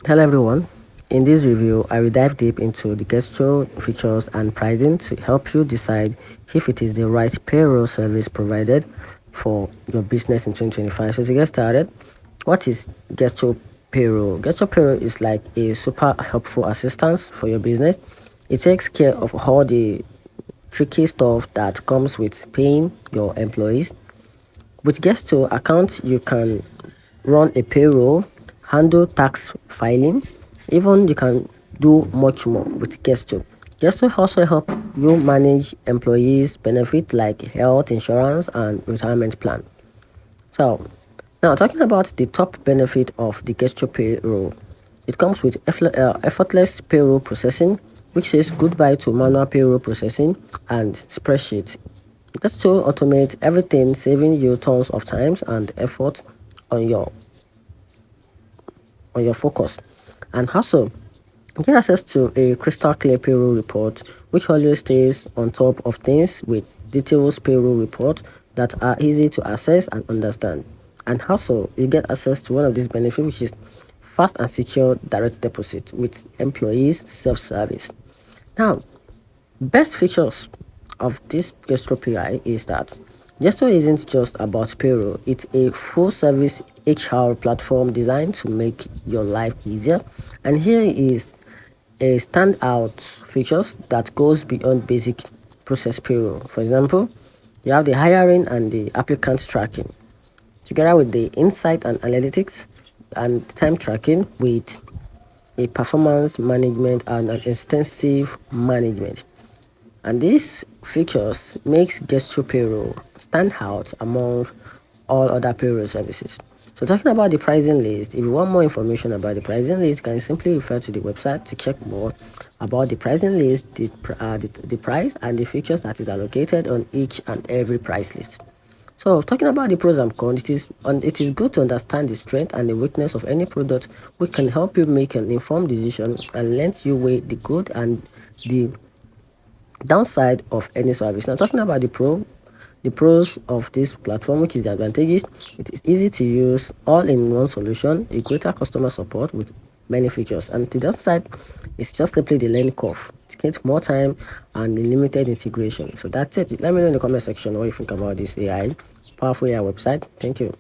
Hello everyone. In this review, I will dive deep into the gesture, features, and pricing to help you decide if it is the right payroll service provided for your business in 2025. So to get started, what is gesture payroll? Gesture payroll is like a super helpful assistance for your business. It takes care of all the tricky stuff that comes with paying your employees. With Gusto account, you can run a payroll, handle tax filing, even you can do much more with Gusto. Gusto also help you manage employees' benefit like health insurance and retirement plan. So now talking about the top benefit of the Gusto payroll, it comes with effortless payroll processing, which says goodbye to manual payroll processing and spreadsheet. Just to automate everything, saving you tons of times and effort on your focus. And also, get access to a crystal clear payroll report, which always stays on top of things with details payroll report that are easy to access and understand. And also, you get access to one of these benefits, which is fast and secure direct deposit with employees self-service. Now, best features of this Gastro PI is that Gesto isn't just about payroll, it's a full service HR platform designed to make your life easier. And here is a standout features that goes beyond basic process payroll. For example, you have the hiring and the applicant tracking, together with the insight and analytics and time tracking with a performance management and an extensive management. And these features makes Gesture Payroll stand out among all other payroll services. So talking about the pricing list, if you want more information about the pricing list, you can simply refer to the website to check more about the pricing list, the price and the features that is allocated on each and every price list. So talking about the pros and cons, it is good to understand the strength and the weakness of any product, which can help you make an informed decision and lets you weigh the good and the downside of any service. Now talking about the pros of this platform, which is the advantages, it is easy to use, all-in-one solution, a greater customer support with many features. And the downside is just simply the learning curve. It takes more time and the limited integration. So that's it. Let me know in the comment section what you think about this AI, powerful AI website. Thank you.